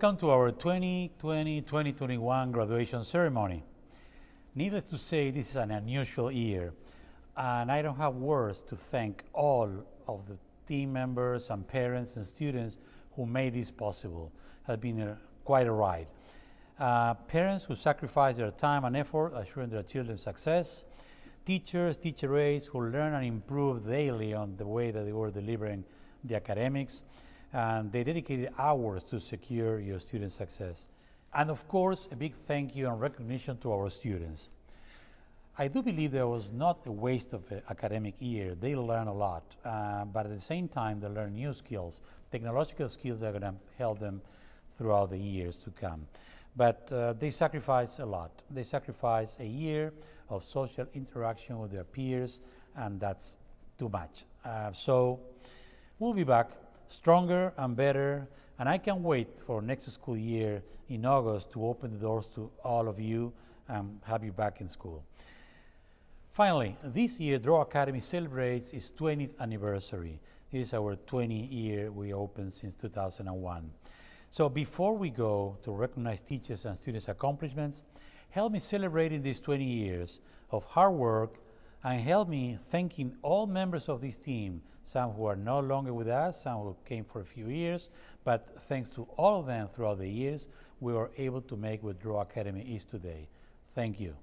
Welcome to our 2020-2021 graduation ceremony. Needless to say, this is an unusual year, and I don't have words to thank all of the team members and parents and students who made this possible. It has been quite a ride. Parents who sacrifice their time and effort assuring their children's success, teachers, teacher aides who learn and improve daily on the way that they were delivering the academics, and they dedicated hours to secure your student success. And of course, a big thank you and recognition to our students. I do believe there was not a waste of an academic year. They learn a lot, but at the same time, they learn new skills, technological skills that are going to help them throughout the years to come. But they sacrifice a lot. They sacrifice a year of social interaction with their peers, and that's too much. So we'll be back stronger and better, and I can't wait for next school year in August to open the doors to all of you and have you back in school. Finally, this year Draw Academy celebrates its 20th anniversary. This is our 20th year we opened since 2001. So before we go to recognize teachers and students' accomplishments, help me celebrating these 20 years of hard work, and help me thanking all members of this team, some who are no longer with us, some who came for a few years, but thanks to all of them throughout the years, we were able to make what Draw Academy is today. Thank you.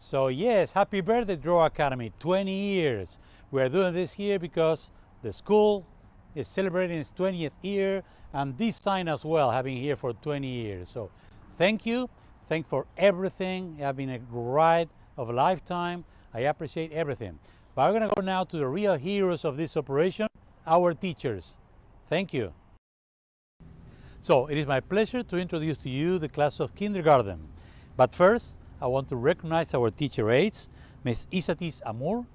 So yes, happy birthday, Draw Academy, 20 years. We're doing this here because the school is celebrating its 20th year, and this sign as well, having here for 20 years. So thank you, thanks for everything. It has been a ride of a lifetime. I appreciate everything. But we're gonna go now to the real heroes of this operation, our teachers. Thank you. So it is my pleasure to introduce to you the class of kindergarten. But first, I want to recognize our teacher aides, Ms. Isatis Amur,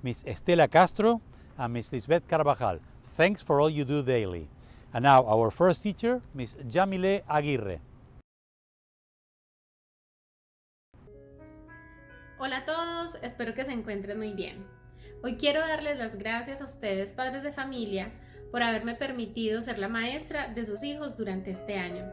Ms. Estela Castro, and Ms. Lisbeth Carvajal. Thanks for all you do daily. And now our first teacher, Ms. Yamile Aguirre. Hola a todos, espero que se encuentren muy bien. Hoy quiero darles las gracias a ustedes, padres de familia, por haberme permitido ser la maestra de sus hijos durante este año.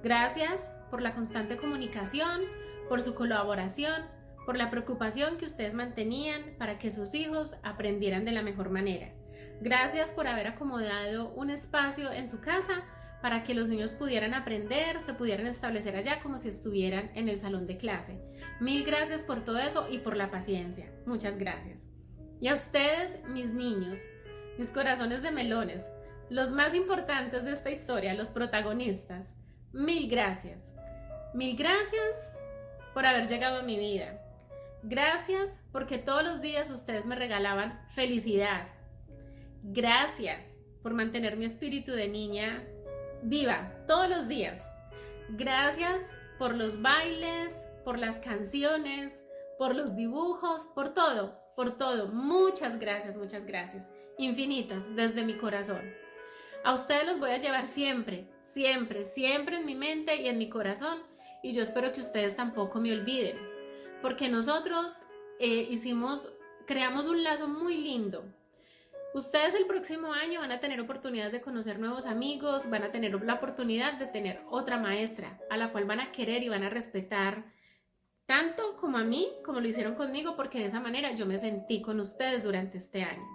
Gracias por la constante comunicación, por su colaboración, por la preocupación que ustedes mantenían para que sus hijos aprendieran de la mejor manera. Gracias por haber acomodado un espacio en su casa para que los niños pudieran aprender, se pudieran establecer allá como si estuvieran en el salón de clase. Mil gracias por todo eso y por la paciencia. Muchas gracias. Y a ustedes, mis niños, mis corazones de melones, los más importantes de esta historia, los protagonistas, mil gracias. Mil gracias por haber llegado a mi vida. Gracias porque todos los días ustedes me regalaban felicidad. Gracias por mantener mi espíritu de niña viva todos los días. Gracias por los bailes, por las canciones, por los dibujos, por todo. Muchas gracias, infinitas, desde mi corazón. A ustedes los voy a llevar siempre en mi mente y en mi corazón, y yo espero que ustedes tampoco me olviden, porque nosotros creamos un lazo muy lindo. Ustedes el próximo año van a tener oportunidades de conocer nuevos amigos, van a tener la oportunidad de tener otra maestra a la cual van a querer y van a respetar tanto como a mí, como lo hicieron conmigo, porque de esa manera yo me sentí con ustedes durante este año.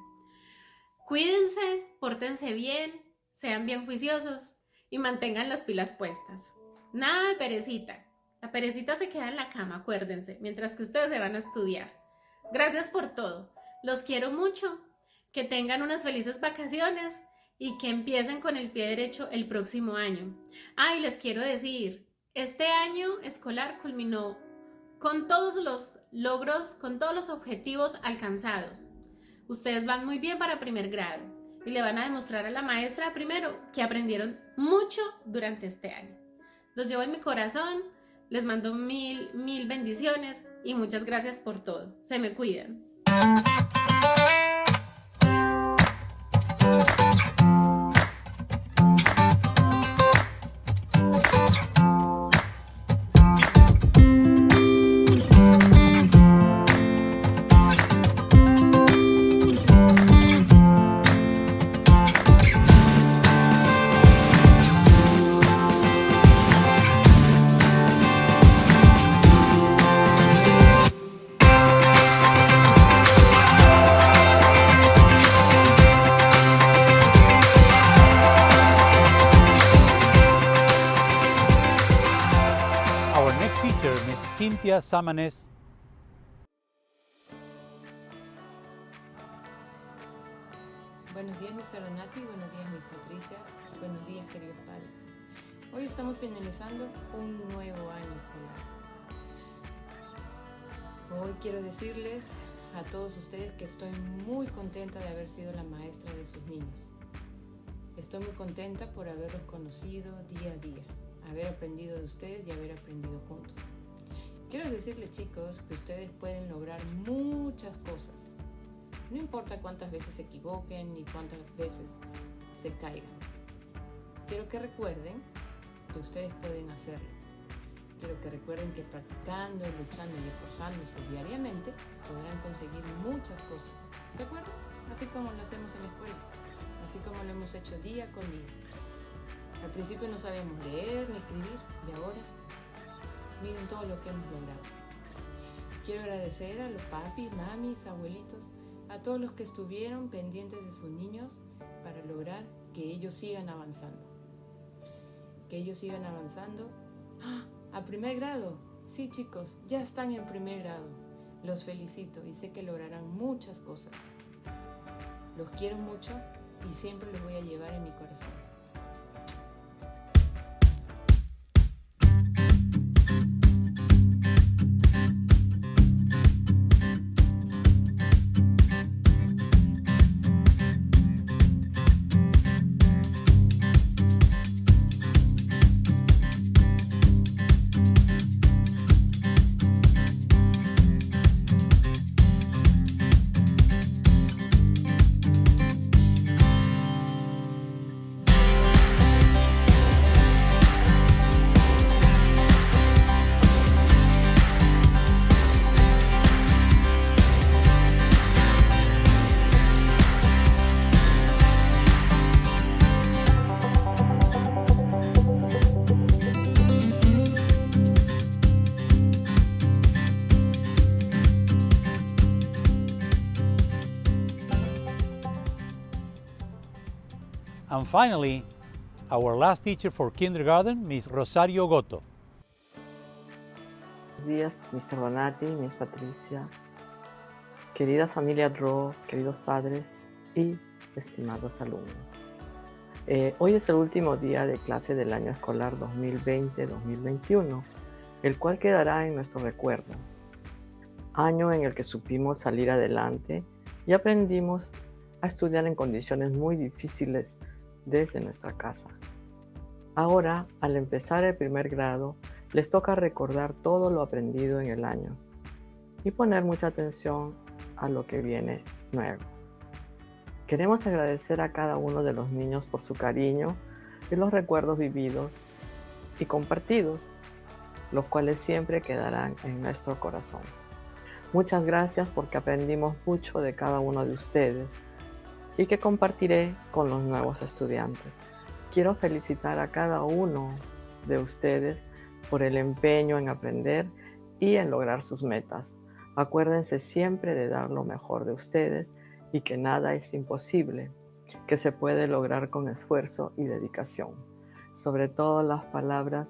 Cuídense, pórtense bien, sean bien juiciosos y mantengan las pilas puestas. Nada de perecita. La perecita se queda en la cama, acuérdense, mientras que ustedes se van a estudiar. Gracias por todo. Los quiero mucho. Que tengan unas felices vacaciones y que empiecen con el pie derecho el próximo año. Y les quiero decir, este año escolar culminó con todos los logros, con todos los objetivos alcanzados. Ustedes van muy bien para primer grado y le van a demostrar a la maestra primero que aprendieron mucho durante este año. Los llevo en mi corazón, les mando mil bendiciones y muchas gracias por todo. Se me cuidan. Cynthia Samanes. Buenos días, Mr. Donati, buenos días, Miss Patricia, buenos días, queridos padres. Hoy estamos finalizando un nuevo año escolar. Hoy quiero decirles a todos ustedes que estoy muy contenta de haber sido la maestra de sus niños. Estoy muy contenta por haberlos conocido día a día, haber aprendido de ustedes y haber aprendido juntos. Quiero decirles, chicos, que ustedes pueden lograr muchas cosas. No importa cuántas veces se equivoquen ni cuántas veces se caigan. Quiero que recuerden que ustedes pueden hacerlo. Quiero que recuerden que practicando, luchando y esforzándose diariamente podrán conseguir muchas cosas. ¿De acuerdo? Así como lo hacemos en la escuela, así como lo hemos hecho día con día. Al principio no sabíamos leer ni escribir y ahora miren todo lo que hemos logrado. Quiero agradecer a los papis, mamis, abuelitos, a todos los que estuvieron pendientes de sus niños para lograr que ellos sigan avanzando. Que ellos sigan avanzando. ¿A primer grado? Sí, chicos, ya están en primer grado. Los felicito y sé que lograrán muchas cosas. Los quiero mucho y siempre los voy a llevar en mi corazón. And finally, our last teacher for kindergarten, Ms. Rosario Goto. Buenos días, Mr. Donati, Miss Patricia, querida familia Draw, queridos padres y estimados alumnos. Hoy es el último día de clase del año escolar 2020-2021, el cual quedará en nuestro recuerdo. Año en el que supimos salir adelante y aprendimos a estudiar en condiciones muy difíciles desde nuestra casa. Ahora, al empezar el primer grado, les toca recordar todo lo aprendido en el año y poner mucha atención a lo que viene nuevo. Queremos agradecer a cada uno de los niños por su cariño y los recuerdos vividos y compartidos, los cuales siempre quedarán en nuestro corazón. Muchas gracias porque aprendimos mucho de cada uno de ustedes y que compartiré con los nuevos estudiantes. Quiero felicitar a cada uno de ustedes por el empeño en aprender y en lograr sus metas. Acuérdense siempre de dar lo mejor de ustedes y que nada es imposible, que se puede lograr con esfuerzo y dedicación. Sobre todo las palabras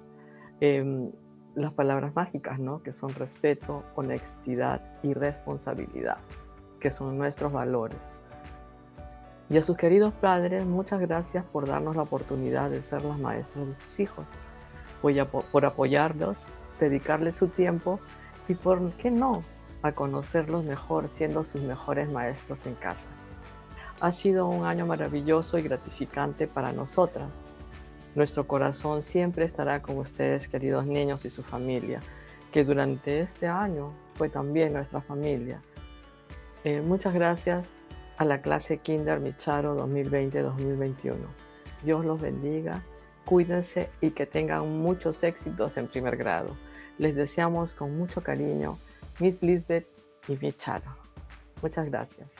mágicas, ¿no? Que son respeto, honestidad y responsabilidad, que son nuestros valores. Y a sus queridos padres, muchas gracias por darnos la oportunidad de ser las maestras de sus hijos, por apoyarlos, dedicarles su tiempo y, ¿por qué no?, a conocerlos mejor siendo sus mejores maestros en casa. Ha sido un año maravilloso y gratificante para nosotras. Nuestro corazón siempre estará con ustedes, queridos niños y su familia, que durante este año fue también nuestra familia. Muchas gracias a la clase Kinder Micharo 2020-2021. Dios los bendiga, cuídense y que tengan muchos éxitos en primer grado. Les deseamos con mucho cariño Miss Lisbeth y Micharo. Muchas gracias.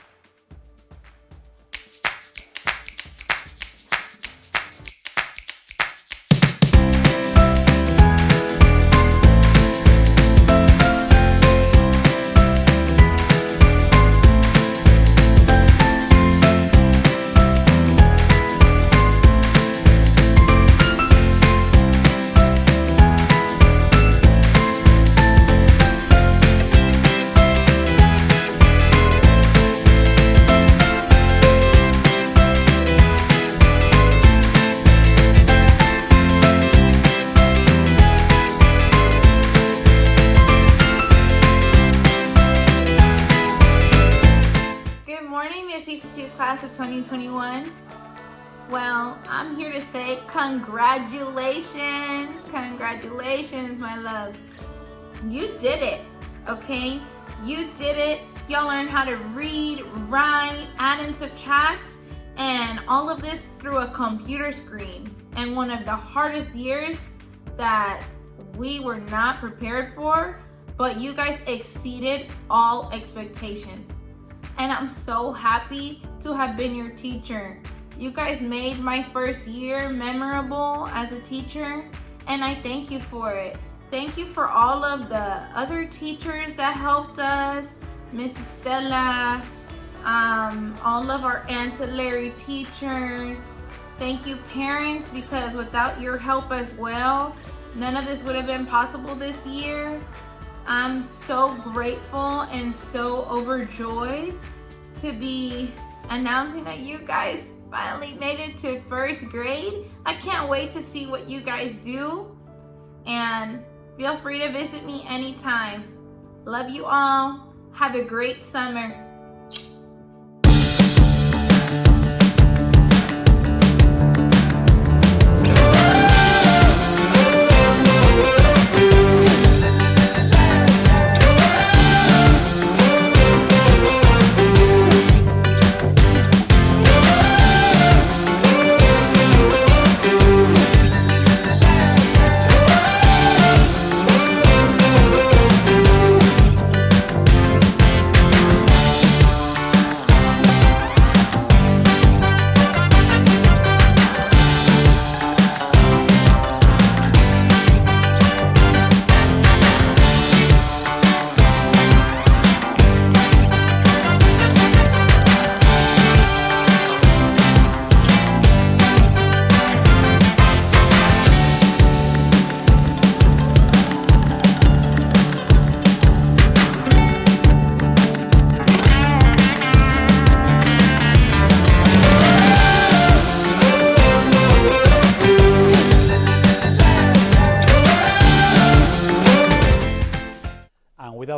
Class of 2021. Well, I'm here to say congratulations. Congratulations, my loves. You did it, okay? You did it. Y'all learned how to read, write, add and subtract, and all of this through a computer screen. And one of the hardest years that we were not prepared for, but you guys exceeded all expectations. And I'm so happy to have been your teacher. You guys made my first year memorable as a teacher, and I thank you for it. Thank you for all of the other teachers that helped us, Miss ESTELA, all of our ancillary teachers. Thank you, parents, because without your help as well, none of this would have been possible this year. I'm so grateful and so overjoyed to be announcing that you guys finally made it to first grade. I can't wait to see what you guys do, and feel free to visit me anytime. Love you all. Have a great summer.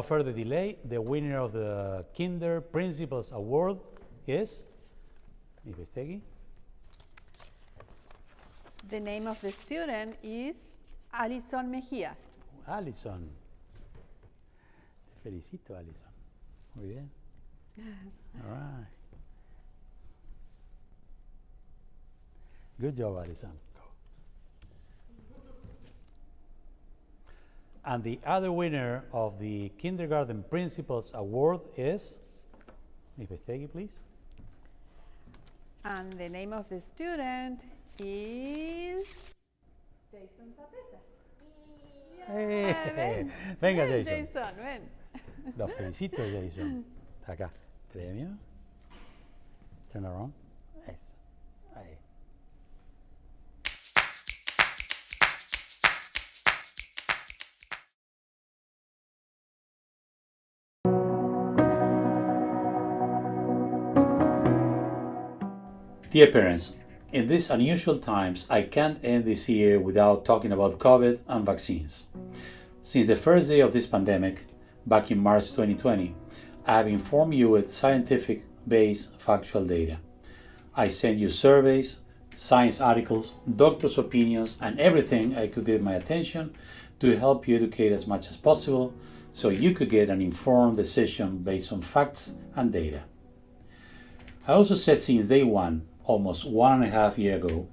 further delay, the winner of the Kinder Principals Award is Ivestegui. The name of the student is Alison Mejia. Alison. Te felicito, Alison. Muy bien. All right. Good job, Alison. And the other winner of the Kindergarten Principals Award is Ivestegui, please. And the name of the student is Jason Zapeta. Hey. Ven, Venga, ven, Jason. ven. Los felicito, Jason. Acá, premio. Turn around. Eso. Ahí. Dear parents, in these unusual times, I can't end this year without talking about COVID and vaccines. Since the first day of this pandemic, back in March 2020, I have informed you with scientific-based factual data. I sent you surveys, science articles, doctors' opinions, and everything I could get my attention to help you educate as much as possible so you could get an informed decision based on facts and data. I also said since day one, almost 1.5 years ago,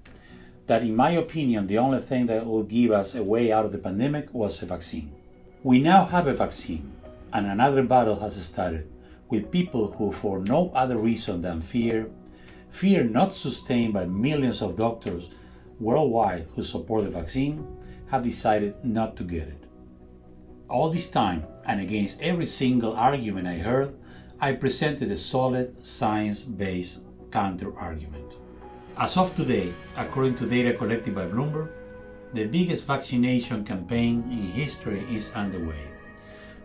that in my opinion the only thing that would give us a way out of the pandemic was a vaccine. We now have a vaccine, and another battle has started with people who, for no other reason than fear not sustained by millions of doctors worldwide who support the vaccine, have decided not to get it. All this time, and against every single argument I heard, I presented a solid science-based counter-argument. As of today, according to data collected by Bloomberg, the biggest vaccination campaign in history is underway.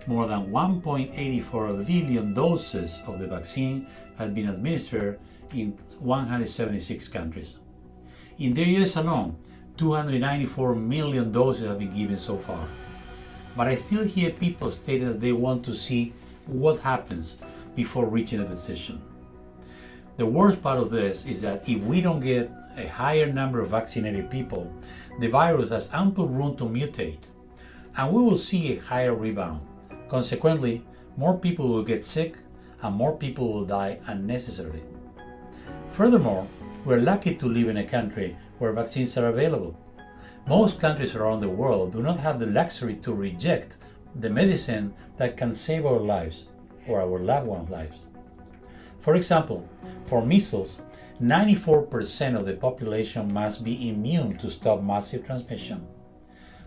More than 1.84 billion doses of the vaccine have been administered in 176 countries. In the US alone, 294 million doses have been given so far. But I still hear people state that they want to see what happens before reaching a decision. The worst part of this is that if we don't get a higher number of vaccinated people, the virus has ample room to mutate, and we will see a higher rebound. Consequently, more people will get sick and more people will die unnecessarily. Furthermore, we're lucky to live in a country where vaccines are available. Most countries around the world do not have the luxury to reject the medicine that can save our lives or our loved ones' lives. For example, for measles, 94% of the population must be immune to stop massive transmission.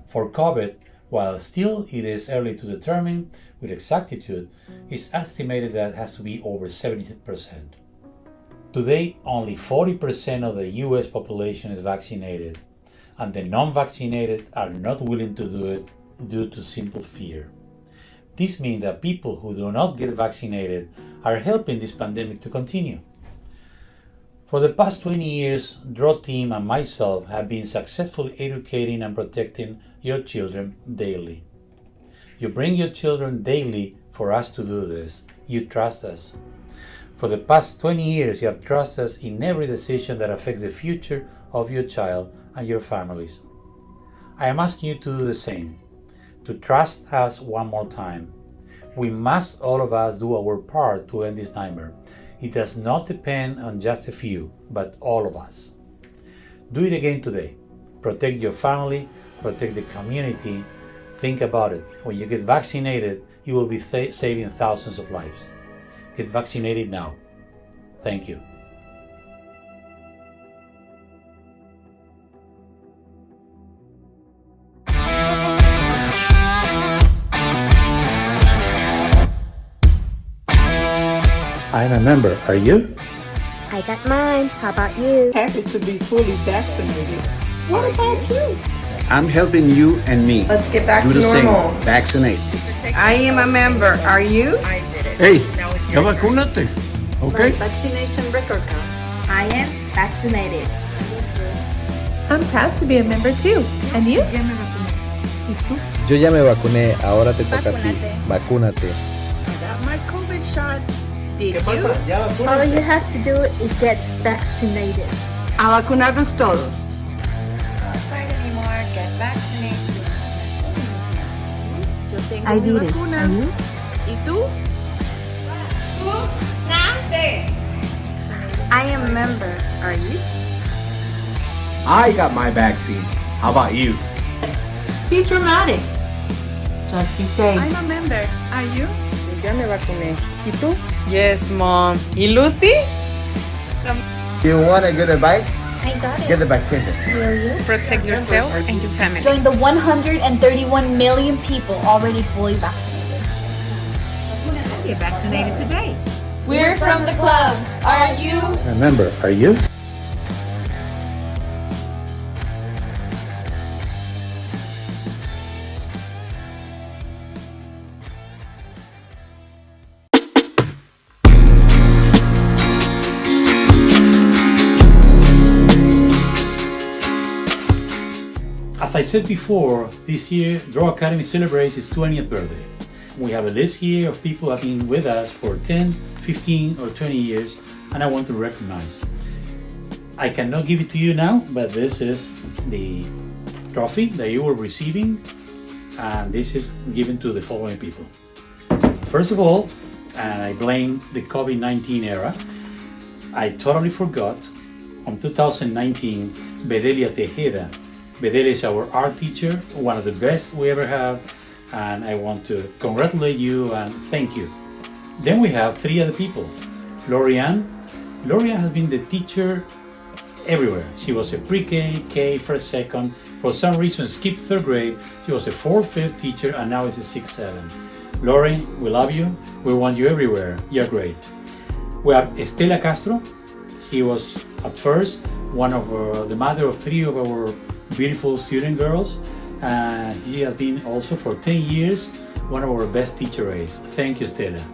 For COVID, while still it is early to determine with exactitude, it's estimated that it has to be over 70%. Today, only 40% of the US population is vaccinated, and the non-vaccinated are not willing to do it due to simple fear. This means that people who do not get vaccinated are helping this pandemic to continue. For the past 20 years, Draw Team and myself have been successfully educating and protecting your children daily. You bring your children daily for us to do this. You trust us. For the past 20 years, you have trusted us in every decision that affects the future of your child and your families. I am asking you to do the same, to trust us one more time. We must, all of us, do our part to end this nightmare. It does not depend on just a few, but all of us. Do it again today. Protect your family, protect the community. Think about it. When you get vaccinated, you will be saving thousands of lives. Get vaccinated now. Thank you. I'm a member. Are you? I got mine. How about you? Happy to be fully vaccinated. What about you? I'm helping you and me. Let's get back do to the normal. same. Vaccinate. I am a member. Are you? Hey, ya vacúnate. Okay? My vaccination record card. I am vaccinated. I'm proud to be a member too. And you? Yo ya me vacuné, ahora te toca a ti. vacúnate. I got my COVID shot. Did you? All you have to do is get vaccinated. A vacunarnos todos. Don't fight anymore. Get vaccinated. Yo tengo I mi did it. vacuna. Are you? ¿Y tú? I am a member. Are you? I got my vaccine. How about you? Be dramatic. Just be safe. I'm a member. Are you? Ya me vacuné. ¿Y tú? Yes, Mom. ¿Y Lucy? You want a good advice? I got it. Get the vaccine. Will you? Protect yourself and your family. Join the 131 million people already fully vaccinated. Get vaccinated today. We're from the club. Are you? Remember, are you? As I said before, this year Draw Academy celebrates its 20th birthday. We have a list here of people who have been with us for 10, 15 or 20 years, and I want to recognize. I cannot give it to you now, but this is the trophy that you were receiving, and this is given to the following people. First of all, and I blame the COVID-19 era, I totally forgot, on 2019, BEDELIA TEJEDA. BEDELIA is our art teacher, one of the best we ever have, and I want to congratulate you and thank you. Then we have three other people. Lorianne. Lorianne has been the teacher everywhere. She was a pre-K, K, first, second. For some reason, skipped third grade. She was a 4th, 5th teacher, and now is a 6th, 7th. Lori, we love you. We want you everywhere. You're great. We have ESTELA Castro. She was at first one of the mother of 3 of our beautiful student girls. She has been also for 10 years one of our best teacher aides. Thank you, Stella.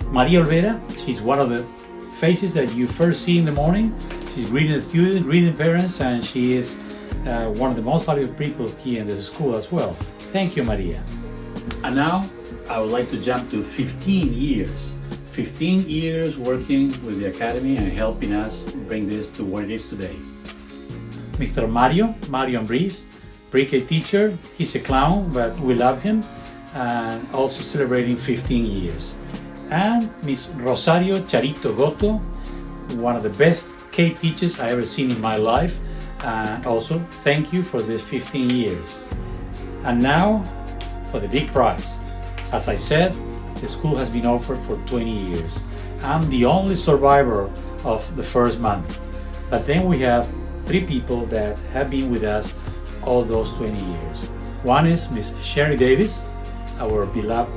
Maria Olvera, she's one of the faces that you first see in the morning. She's greeting the students, greeting parents, and she is one of the most valuable people here in the school as well. Thank you, Maria. And now I would like to jump to 15 years. 15 years working with the Academy and helping us bring this to what it is today. Mr. Mario AMBRIZ, pre-K teacher. He's a clown, but we love him, and also celebrating 15 years. And Miss Rosario Charito Goto, one of the best K teachers I ever seen in my life. Also, thank you for this 15 years. And now for the big prize. As I said, the school has been offered for 20 years. I'm the only survivor of the first month. But then we have 3 people that have been with us all those 20 years. One is Miss Sherry Davis, our beloved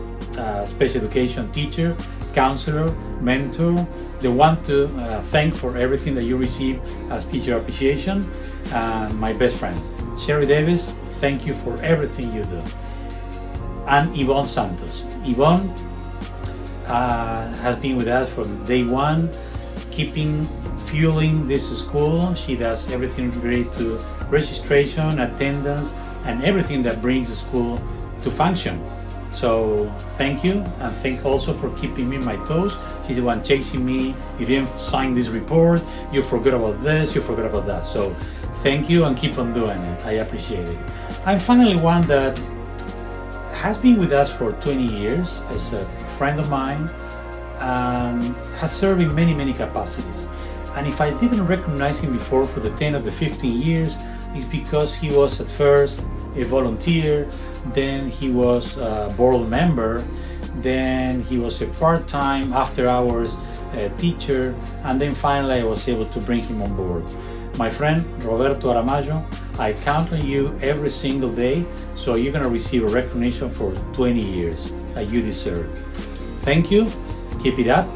special education teacher, counselor, mentor, the one to thank for everything that you receive as teacher appreciation, and my best friend. Sherry Davis, thank you for everything you do. And Yvonne Santos. Yvonne has been with us from day one, fueling this school. She does everything related to registration, attendance, and everything that brings the school to function. So thank you, and thank also for keeping me on my toes. She's the one chasing me. You didn't sign this report, you forgot about this, you forgot about that. So thank you, and keep on doing it. I appreciate it. And finally, one that has been with us for 20 years, is a friend of mine, and has served in many capacities. And if I didn't recognize him before for the 10 of the 15 years, it's because he was at first a volunteer, then he was a board member, then he was a part-time after-hours teacher, and then finally I was able to bring him on board. My friend Roberto ARAMAYO, I count on you every single day, so you're going to receive a recognition for 20 years that you deserve. Thank you, keep it up,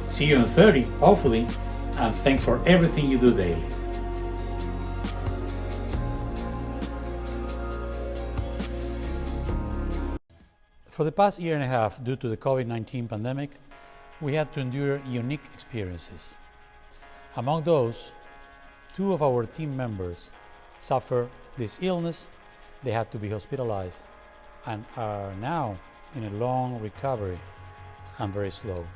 see you in 30, hopefully, and thanks for everything you do daily. For the past year and a half, due to the COVID-19 pandemic, we had to endure unique experiences. Among those, 2 of our team members suffered this illness. They had to be hospitalized and are now in a long recovery and very slow.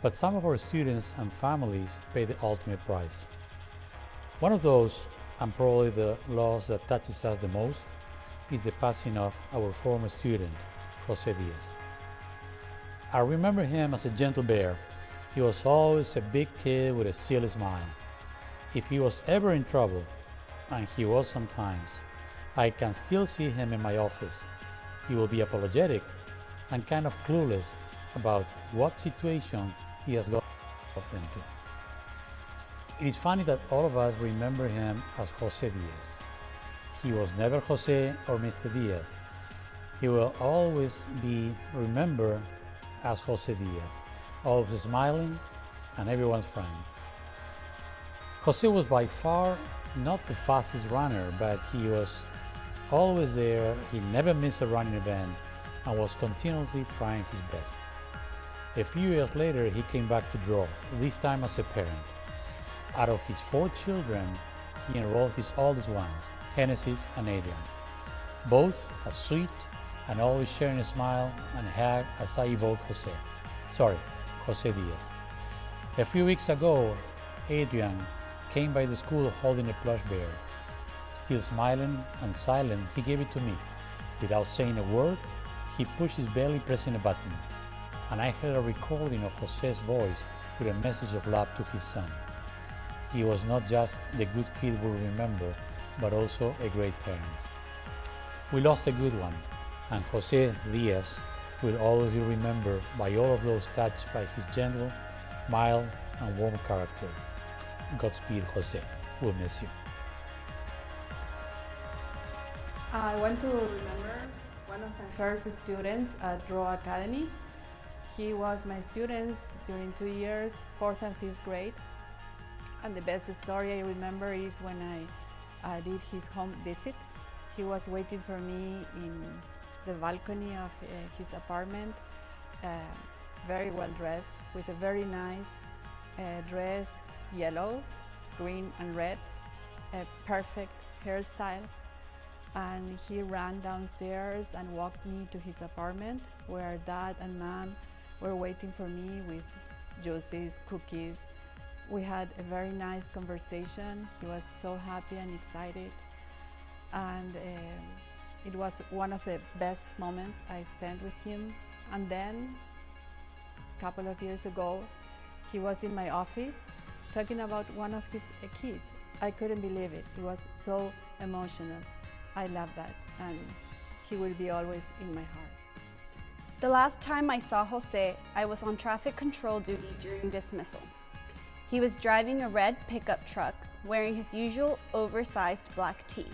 But some of our students and families pay the ultimate price. One of those, and probably the loss that touches us the most, is the passing of our former student, Jose Diaz. I remember him as a gentle bear. He was always a big kid with a silly smile. If he was ever in trouble, and he was sometimes, I can still see him in my office. He will be apologetic and kind of clueless about what situation he has got into. It is funny that all of us remember him as Jose Diaz. He was never Jose or Mr. Diaz. He will always be remembered as Jose Diaz, always smiling and everyone's friend. Jose was by far not the fastest runner, but he was always there. He never missed a running event and was continuously trying his best. A few years later, he came back to draw, this time as a parent. Out of his 4 children, he enrolled his oldest ones, Genesis and Adrian, both as sweet and always sharing a smile and a hug as I evoke Jose Diaz. A few weeks ago, Adrian came by the school holding a plush bear. Still smiling and silent, he gave it to me. Without saying a word, he pushed his belly pressing a button, and I heard a recording of Jose's voice with a message of love to his son. He was not just the good kid we remember, but also a great parent. We lost a good one, and Jose Diaz will always be remembered by all of those touched by his gentle, mild, and warm character. Godspeed, Jose. We'll miss you. I want to remember one of my first students at Draw Academy. He was my student during 2 years, 4th and 5th grade. And the best story I remember is when I did his home visit. He was waiting for me in the balcony of his apartment, very well dressed, with a very nice dress, yellow, green and red, a perfect hairstyle. And he ran downstairs and walked me to his apartment, where Dad and Mom were waiting for me with juices, cookies. We had a very nice conversation. He was so happy and excited. And it was one of the best moments I spent with him. And then, a couple of years ago, he was in my office talking about one of his kids. I couldn't believe it. It was so emotional. I love that, and he will be always in my heart. The last time I saw Jose, I was on traffic control duty during dismissal. He was driving a red pickup truck wearing his usual oversized black tee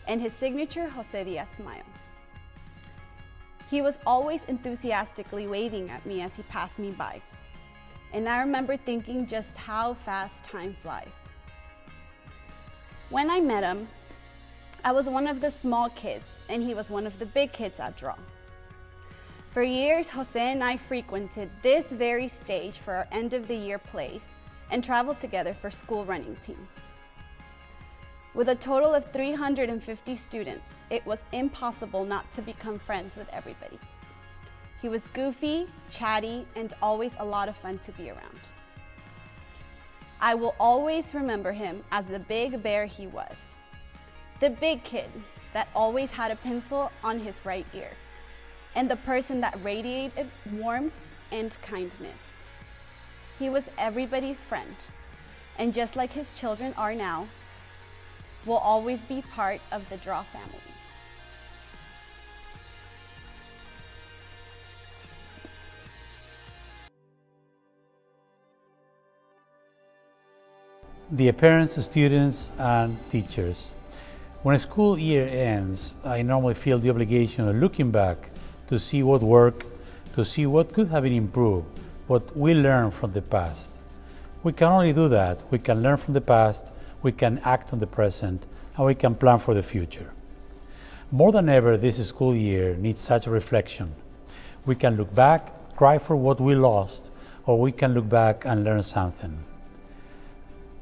and his signature Jose Diaz smile. He was always enthusiastically waving at me as he passed me by. And I remember thinking just how fast time flies. When I met him, I was one of the small kids and he was one of the big kids at Draw. For years, Jose and I frequented this very stage for our end of the year plays and traveled together for school running team. With a total of 350 students, it was impossible not to become friends with everybody. He was goofy, chatty, and always a lot of fun to be around. I will always remember him as the big bear he was. The big kid that always had a pencil on his right ear, and the person that radiated warmth and kindness. He was everybody's friend, and just like his children are now, will always be part of the Draw family. Dear parents, students, and teachers, when a school year ends, I normally feel the obligation of looking back to see what worked, to see what could have been improved, what we learned from the past. We can only do that. We can learn from the past, we can act on the present, and we can plan for the future. More than ever, this school year needs such a reflection. We can look back, cry for what we lost, or we can look back and learn something.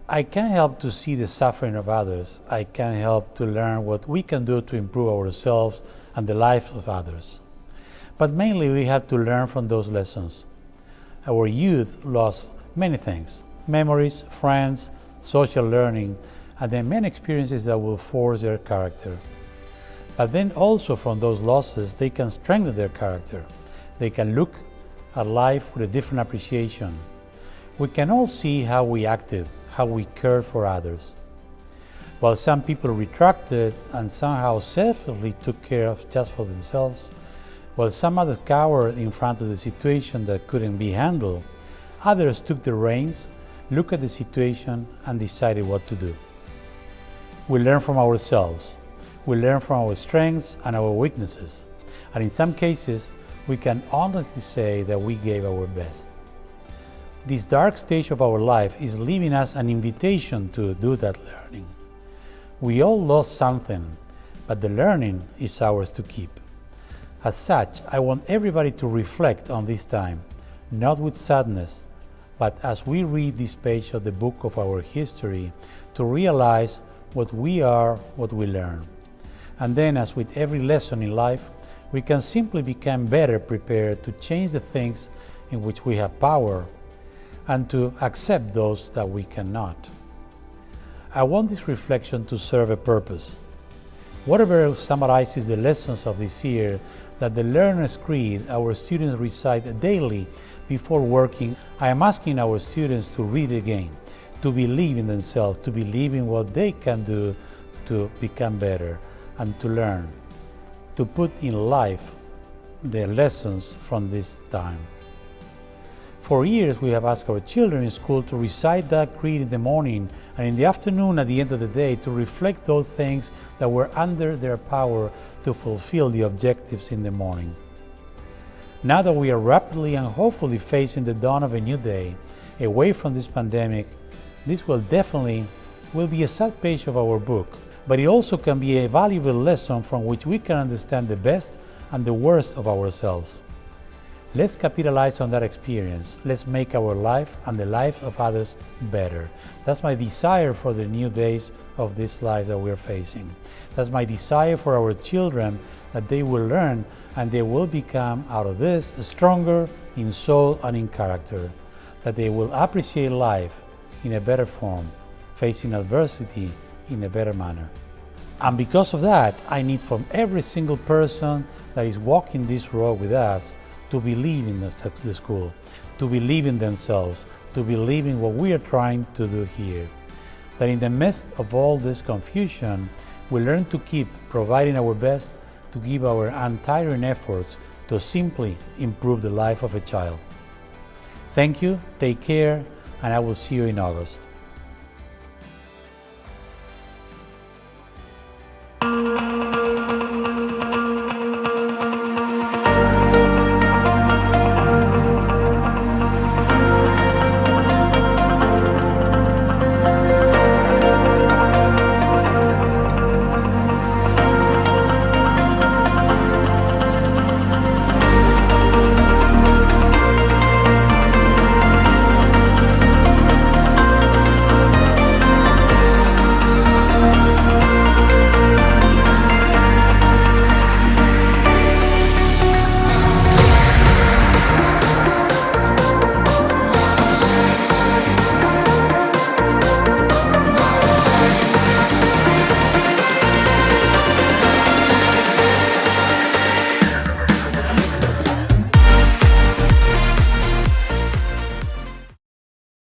I can't help to see the suffering of others. I can't help to learn what we can do to improve ourselves and the lives of others. but mainly we have to learn from those lessons. Our youth lost many things: memories, friends, social learning, and then many experiences that will forge their character. But then also from those losses, they can strengthen their character. They can look at life with a different appreciation. We can all see how we acted, how we cared for others. While some people retracted and somehow selfishly took care of just for themselves, while some others cowered in front of the situation that couldn't be handled, others took the reins, looked at the situation, and decided what to do. We learn from ourselves. We learn from our strengths and our weaknesses. And in some cases, we can honestly say that we gave our best. This dark stage of our life is leaving us an invitation to do that learning. We all lost something, but the learning is ours to keep. As such, I want everybody to reflect on this time, not with sadness, but as we read this page of the book of our history, to realize what we are, what we learn. And then, as with every lesson in life, we can simply become better prepared to change the things in which we have power and to accept those that we cannot. I want this reflection to serve a purpose. Whatever summarizes the lessons of this year, that the Learner's Creed our students recite daily before working, I am asking our students to read again, to believe in themselves, to believe in what they can do to become better and to learn, to put in life the lessons from this time. For years, we have asked our children in school to recite that creed in the morning and in the afternoon at the end of the day to reflect those things that were under their power to fulfill the objectives in the morning. Now that we are rapidly and hopefully facing the dawn of a new day, away from this pandemic, this will definitely be a sad page of our book, but it also can be a valuable lesson from which we can understand the best and the worst of ourselves. Let's capitalize on that experience. Let's make our life and the life of others better. That's my desire for the new days of this life that we're facing. That's my desire for our children, that they will learn and they will become out of this stronger in soul and in character, that they will appreciate life in a better form, facing adversity in a better manner. And because of that, I need from every single person that is walking this road with us to believe in the school, to believe in themselves, to believe in what we are trying to do here. That in the midst of all this confusion, we learn to keep providing our best, to give our untiring efforts to simply improve the life of a child. Thank you, take care, and I will see you in August.